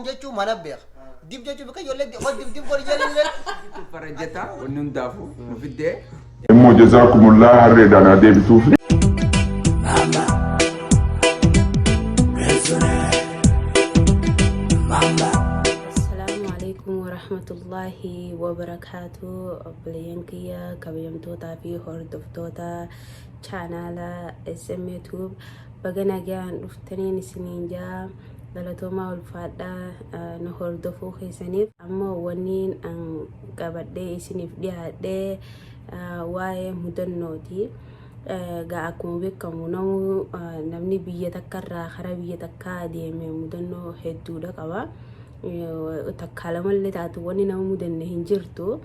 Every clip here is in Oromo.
home jechuun mana beeka. Dib jechuun bakka ijoollee dib godhi jedhanii farajjata wanni hundaafu nu fiddee. Immoo jazaakumullah harreedhaan adeemtuuf. Warahmatullahi wabarakatuh. Obboleeyyan kiyya kabajamtootaa fi hordoftoota chaanaala SM YouTube baga nagaan dhuftaniin isiniin jaa galatoomaa ulfaadhaa na hordofuu keessaniif. Ammoo wanniin an qabadhee isiniif dhiyaadhee waa'ee mudannooti. Gaa akkuma beekamu namni biyya takkarraa karaa biyya takkaa deeme mudannoo hedduudha qaba. Takkalamallee taatu wanni nama mudanne hin jirtu.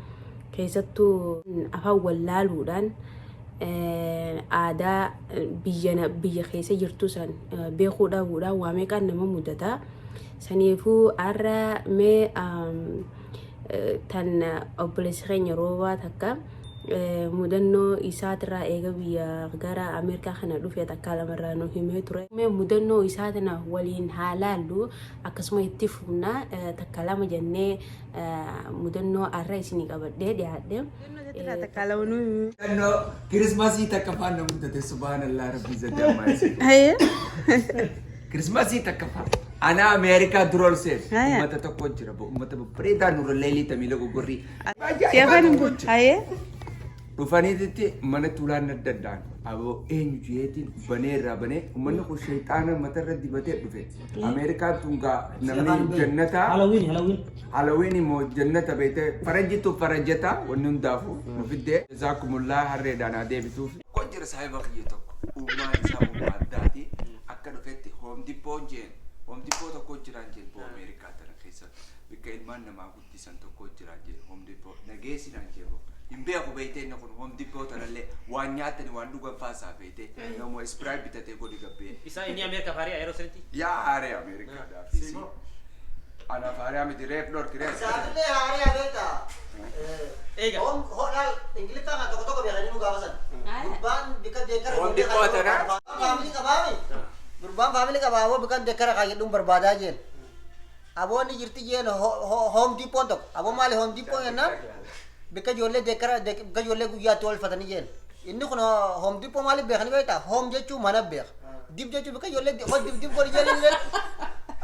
Keessattuu afaan wallaaluudhaan aadaa biyya keessa jirtu san beekuu dhabuudhaan waa meeqaan nama mudata. Saniifuu har'a mee tan obboleessi keenya roobaa takka mudannoo isaatirraa eega biyya gara Ameerikaa kana dhufe takka lamarraa nu himee ture. Mee mudannoo isaatina waliin haalaallu akkasuma itti fufna takka lama jennee mudannoo har'a isinii qabadhee dhiyaadhe. Takka lama nu Mudannoo Kirismasii takka faana mudate subhaanallah rabbii zaddaamaasi. Kirismasii takka faana. Ana Ameerikaa durol seef ummata tokko jira ummata bareedaa nurra leelii tamiila gogorrii. Dhufaniititti mana tuulaan adda addaan aboo eenyu jireetiin baneerraa banee uummanni kun shayxaana matarra dibatee dhufe. Ameerikaan tun gaa namni jannata Halloween immoo jannata beekte farajjitu farajjata wanni hundaafu nu fiddee jazaakumullah harreedhaan adeemtuuf. Kun jira saahiba kiyya tokko uumaa isaa uumaa addaati akka dhufetti Home Depot jeen Home Depot tokko jiraan jeen boo Ameerikaa tana keessa bakka ilmaan namaa guddisan tokko jiraan jeen Home Depot nageessinaan jeen boo. Imbea ko beite na kun Home Depot tanalle waan nyaatani waan dhugan faasaa beite namo Sprite bitate godhi gabbe isa inni Ameerika faari aero senti ya are Ameerika da fisi ana faari am direct lord direct Saalle haariyaa beektaa? Eega. Hodhaa Ingiliffaa kan tokko beekanii nu gaafasan. Gurbaan bika deekara. Home Depot tana. Faamilii qabaami. Gurbaan faamilii qabaaboo bika deekara kaayedhuun barbaadaa jeen. Aboonni jirti jeen Home Depot tokko. Aboo maali Home Depot jennaan? Bika ijoollee deekara bika ijoollee guyyaatti oolfatanii jeen. Inni kun Home Depot maaliif beekanii beektaa? Home jechuun mana beeka. Dip jechuun bika ijoollee dip godhi jeen.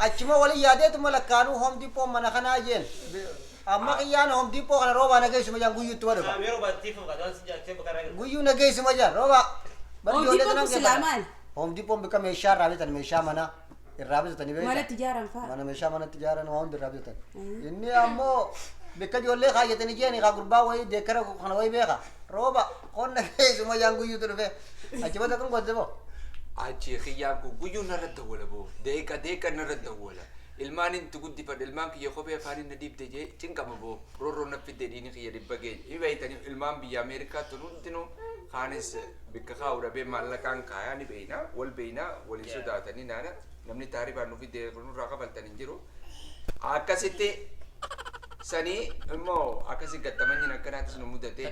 Achuma wali yaadeetuma lakkaanuu Home Depot mana kanaa jeen. Amma kiyyaan Home Depot kana roobaa nageessuma jaan guyyuutti wadu. Guyyuu nageessuma jaan roobaa. Home Depot Sulaiman. Home Depot bika meeshaa irraa bitan meeshaa mana irraa bitatanii beektaa. Mana tijaaran fa'a. Mana meeshaa mana tijaaran waan hundi irraa bitatan. Inni ammoo bika ijoollee kaayatanii jeeni kaa gurbaa wayii deekara kana wayii beeka. Rooba qonna nageessuma jaan guyyuutti dhufe. Achibata kan godhe boo. achi khiyaan ku guyyuu narratti wala boo deeqa narratti wala ilmaan intu guddifadhe ilmaan kiyya kophee afaaniin na dhiibde jee cinqama boo roorroo na fidde dhiini kiyya dhibba geenya hibaytanii ilmaan biyya Ameerikaatti nuttinu kaanis bikka kaa'uudha bee maallaqaan kaayaa ni beeyna wal beeyna waliin sodaatanii naana namni taarifaan nu fidde nurraa kafaltan hin jiru akkasitti sanii immoo akkasi gattamanyin akkanaatis nu mudatee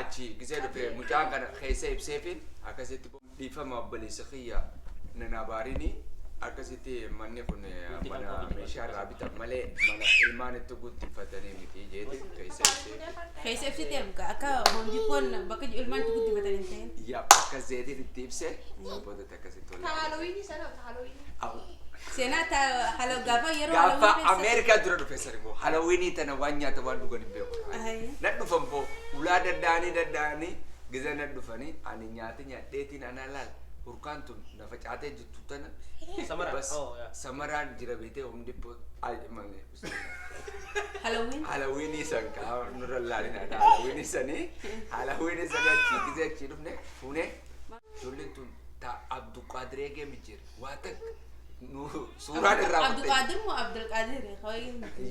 achi gisee dhufe mucaan kana keessa ibseefin akkasitti dhiifama obboleessa kiyya nanaabaariini akkasitti manni kun mana meeshaa irraa bitan malee mana ilmaan itti guddifatanii miti jeeti keessa ibseefin. Keessa ibsitee akka Home Depot bakka ilmaan itti guddifatanii hin ta'in. Yaa akkas jeetiin itti ibse booda akkasitti tola. Halloween sana Halloween. Seenaa halo gaafa yeroo gaafa Ameerikaa dura dhufe sarimoo Halloween tana waan nyaata waan dhugan hin beeku. Nan dhufan boo ulaa daddaanii giza nan dhufanii ani nyaata nyaadheetiin ana laal urkaan tun nafa caatee jirtu tana samaraan jira beetee Home Depot Halloween san kaa nurra laalin ada Halloween sanii achi giza achi dhufne fuunee ijoolleen tun ta Abduqaadiree geemi jira waa takka suuraan irraa Abduqaadir moo Abdulqaadir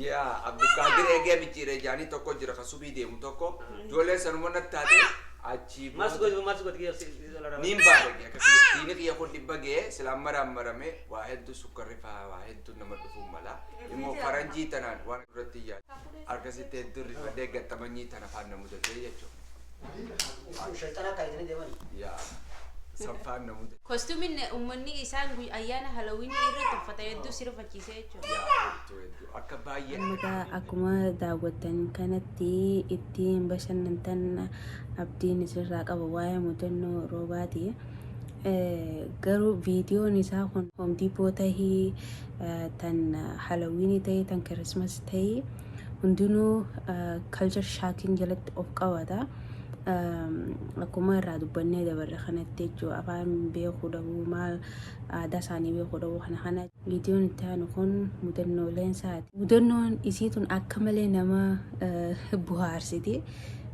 yaa Abduqaadir eegee michiire jaanii tokko jira kan subii deemu tokko ijoolleen sanuma natti taate achi niin baarege akkasii diini kiyya kun dhibba ga'ee silaan marame waa hedduu sukkarri fa'aa waa hedduu nama dhufuu mala immoo faranjii tanaan waan duratti yaadu akkasitti hedduu rifadhee gattamanyii tana faana mudatee jechuudha. Shayxana kaayatanii deeman. Yaa Sanfaan namoota. Kostuumiin uummanni isaan ayyaana Halloween irratti uffata hedduu sirfachiisee jechuudha. Akka baay'ee. Amma akkuma daawwattan kanatti ittiin bashannantan abdiin isirraa qaba waa'ee mudannoo roobaati. Garuu viidiyoon isaa kun Home Depot tahii tan Halloween tahii tan Christmas tahii hundinuu culture shocking jalatti of qabata. Akkuma irraa dubbannee dabarre kanatti jechuudha afaan beekuu dhabuu maal aadaa isaanii beekuu dhabuu kana viidiyoon itti aanu kun mudannooleen isaati. Mudannoon isiitun akka malee nama buhaarsiti.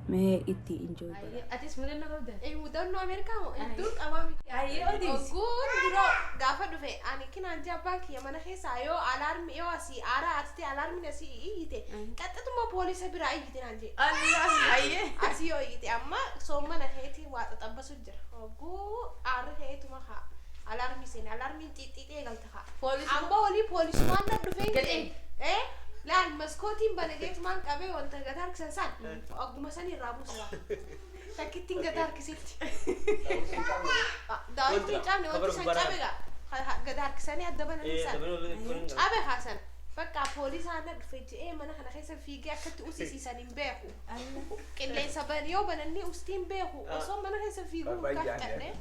Mee itti enjoy godha. Atis mudannoo qabda? Mudannoo Ameerikaa moo hedduu qabami. Odis. Ogguun duroo gaafa dhufe ani kinaan jabbaa kiyya mana keessaa yoo alaarmi yoo asii aaraa artee alaarmi asii iyyite qaxxatuma poolisa biraa iyyite naan jee. Allah ayyee. Asii yoo iyyite amma soomana keetii waa xaxabbasu jira. Ogguu aarri keetuma haa alaarmi seene alaarmiin xixiixee galta haa. Amma olii poolisumaan na dhufe Gadhee. Laal maskootiin banageetumaan qabee wanta gad harkisan san ogguma san irraa buusa. Takkittiin gad harkisetti. Daawwitiin caabne wanti san cabegaa gad harkisanii adda bananii san cabe haasan. Bakka poolisaan na dhufe je'ee mana kana keessa fiigee akkatti usisiisan hin beeku. Qilleensa yoo bananii ustiin beeku osoo mana keessa fiiguu gaafadhe.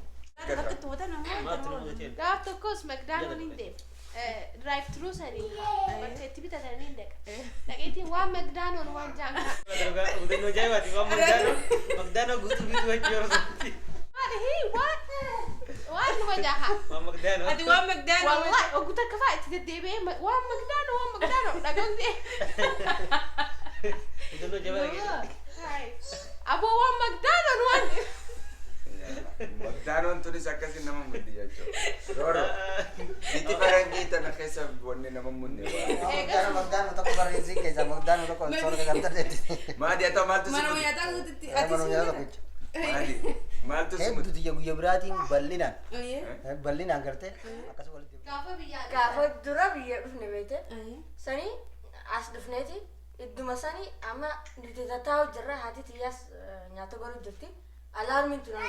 Bakka tuuta namaa. Gaaf tokkos magdaanoon hin deemu. Drive through sani bakka itti bitatanii hin dhaqa. Dhaqeetiin waan magdaanoon waan jaangaa. Mudannoo jaayibaati waan magdaanoo guutuu bituu hojii waan numa jaaha. waan magdaanoo. Ati waan magdaanoo. Wallahi oguu takka fa'aa itti deddeebi'ee waan magdaanoo dhaga'uun Mudannoo jaayibaati. Aboo waan magdaanoon waan. Magdaanoon tunis akkasii nama muddi jechuudha. Rooro. Biti barangii tana keessa wanni nama mudne. Magdaanoo tokko barreessii keessa magdaanoo tokko soorata gamta deetti. Maadi haa ta'u maaltu Mana si nyaataa guututti Mana ati nyaataa si tokkicha. Maadi maaltu si Hedduu tiyya guyya biraatiin Ayyee. bal'inaan gartee akkasuma walitti. Gaafa biyyaa. Gaafa dura biyya dhufne beekte sanii as dhufneeti idduma sanii amma nuti tattaa'u jirra haati xiyyaas nyaata godhu jirti. Alarmin tunan.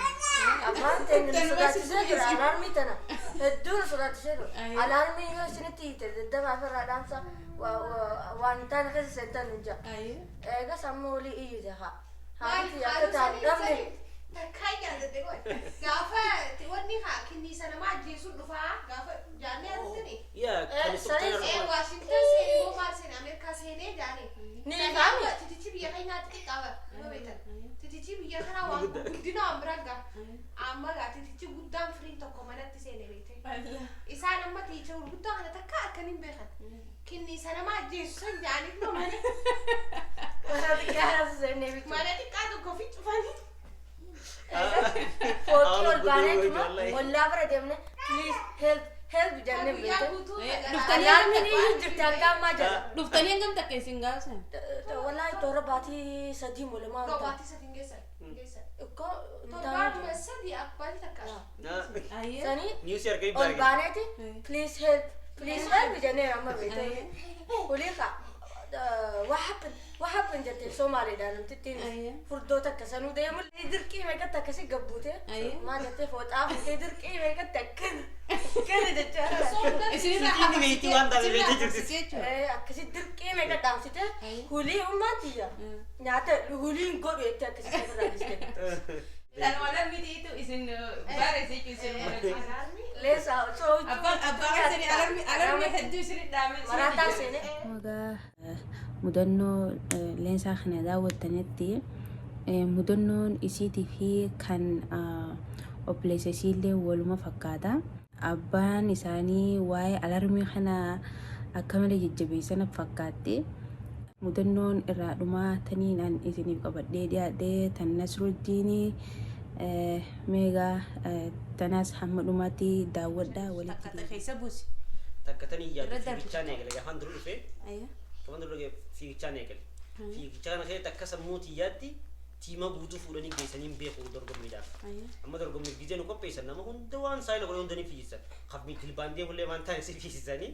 Abbaan teenya nu sodaachisee jira alarmii tana hedduu nu sodaachisee jira. Alarmii yoo isinitti hiite daddafaa firraa dhaamsa waan taane keessa seentan nu jira. Eegas amma olii iyyite haa. Haati akka taa'u dhabne. Kayyaan dedde goone. Gaafa wanni haa kinniisa namaa ajjeesuun dhufaa gaafa jaannee argitanii. Yaa kan Ee Waashingtan seenee moo maal seenee Ameerikaa seenee jaanii. Ni gaami. Titichi biyya kanaa xixiqqaaba. Yoo beektan. Titichi biyya kanaa waan guddina waan biraa gaa. Amma gaa titichi guddaan firiin tokko manatti seenee beekte. Isaan amma tiicha gurguddaa kana takka akkan hin beekan. Kinniisa namaa ajjeesu san jaaniif noo mana. Mana xiqqaa seennee bitu. Mana xiqqaa tokko fi cufanii. Fookii ol baaneetuma ollaa bira deemne please help jennee Guyyaa beekte. guutuu Alarmiin iyyuu jirti akka ammaa jala. Dhuftanii hangam takka isin gaafsan? Wallahi toora baatii sadii moo lamaa ol ta'a. Robaati sadin geessan. Ikkoo Torbaanuma sadii abbaati takka. Ayyee. sanii niwusi argee ol baaneeti please help jennee amma beekte. Kuliika what happened jettee Somaaliidhaan namtittiin furdoota akkasanuu deemu dirqii meeqatti akkasii gabbuute maa jettee fooxaa fuutee dirqii meeqatti akkana jechaa Sitiin beektii waan taate beektee jirti. akkasii dirqii meeqa dhaamsite hulii ummaatiyya nyaata huliin godhu jettee akkasii ofirraa dhiste. Dhalootaan mitiitu isin bareessee isin Leessa osoo abbaan alarmii hedduu isin dhaame. marataa seene. Magaa mudannoo leensaa kana daawwattanitti mudannoon isiitii fi kan obboleessa isiillee waluma fakkaata. Abbaan isaanii waa'ee alarmii kana akka malee jajjabeessan fakkaatti. Mudannoon irraa dhumaa taniidhaan isiniif qabadhee dhiyaadhee tan Nasruddiin meegaa tanas hamma dhumaatti daawwadhaa walitti. Takka keessa buusi. Takkatanii yaadu fiigichaa eegale gaafan dura dhufe. Gaafan dura dhufe fiigichaa eegale. Fiigichaa kana keessatti akka sammuutii yaaddi tiima guutuu fuudhanii geessanii beeku dorgommiidhaaf. Amma dorgommii gizee nu qopheessan nama hunda waan saayila godhee hundanii fiigisan. Qabmii tilbaandee bullee waan ta'an si fiisisanii.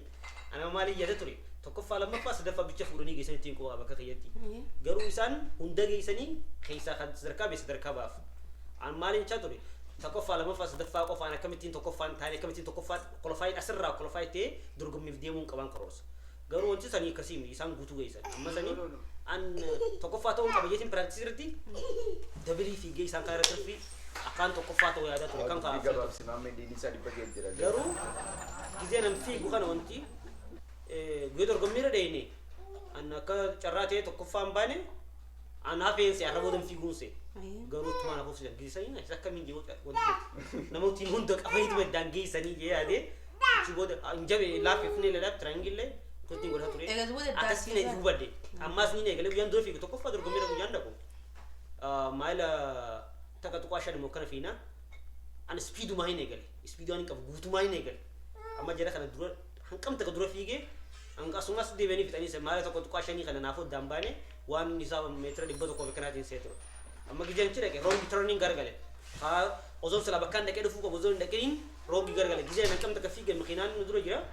Ana maaliin yaada ture. Tokkoffaa lammaffaa sadaffaa bicha fuudhanii geessanii ittiin qo'aa bakka keeyyatti. Garuu isaan hunda geessanii keessaa kan sadarkaa beessa sadarkaa baaf. An maaliin chaa ture. تكفى لما فاس دفع قف أنا كمتين تكفى ثاني كمتين تكفى كلفاي أسرع كلفاي تي درجم مفديمون كمان كروس قالوا أنت سني كسيم يسام قطو جيسان أما سني أن تكفى توم كبيجين براكتيرتي دبلي في جيسان كاير ترفي أكان تكفى تو يا دكتور كان كافي قالوا جزينا في بخان وانتي قدر قميرة ديني أنا كشراتي تكفى أمباني أنا فين سيارة بدم في جونسي قالوا تمانا بوفسي جيساني إذا كم من جوات ودي نموتي مندك أبيت بدان جيساني جي هذه شو بود إنجاب لا في فني لا ترانجيل له كنت نقول هاتوري أكاسيني يوبدي أما سني نيجي لو يندور فيك تكفى درجة ميرا بيجاندكم مايلا تكاتو عشان مكان فينا أنا سبيدو ما هي نيجي سبيدو أنا كفوتو ما هي نيجي أما جرا خنا دور هنكم تكدور فيك أنك أسمع سدي بني في تاني سمالا تكاتو عشان يخنا نافود دامباني وان نساو متر دبادو كوفي كناتين سيترو أما كجان كذا كه روبي ترنين غرقله ها أزول سلا بكان دكتور فوق أزول دكتورين روبي غرقله كجان أنكم تكفيك مكينان ندرو جرا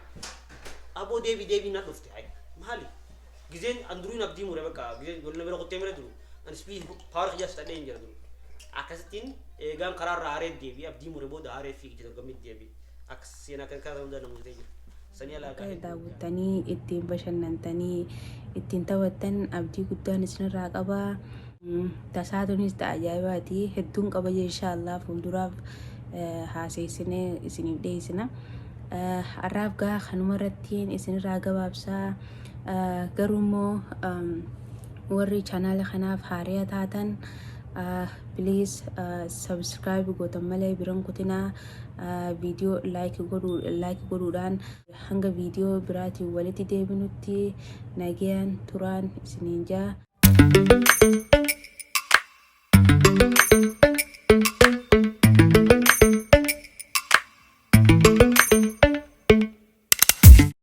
أبو ديبي نادوفت هاي مهالي كجان أندروين أبدي مورا بكا كجان قلنا بيرو كتير درو أنا سبي بارك جالس تدين جرا درو أكاسيتين جان قرار رارد ديبي أبدي مورا بود رارد فيك جرا قميت ديبي أكسينا كذا وندا نموذج daawwattanii ittiin bashannantanii ittiin taphattan abdii guddaan isinirraa qaba. Tasaatunis ajaa'ibaati hedduun qaba inshaallah fuulduraaf haaseessinee isiniif dhiyeessina. Har'aaf gaa kanuma irrattiin isinirraa gabaabsaa garuu immoo warri chaanaala kanaaf haaraa taatan please subscribe gootan malee biran kutinaa video like godhuudhaan hanga video biraatiin walitti deebinutti nagayaan turaan isiniin jaa.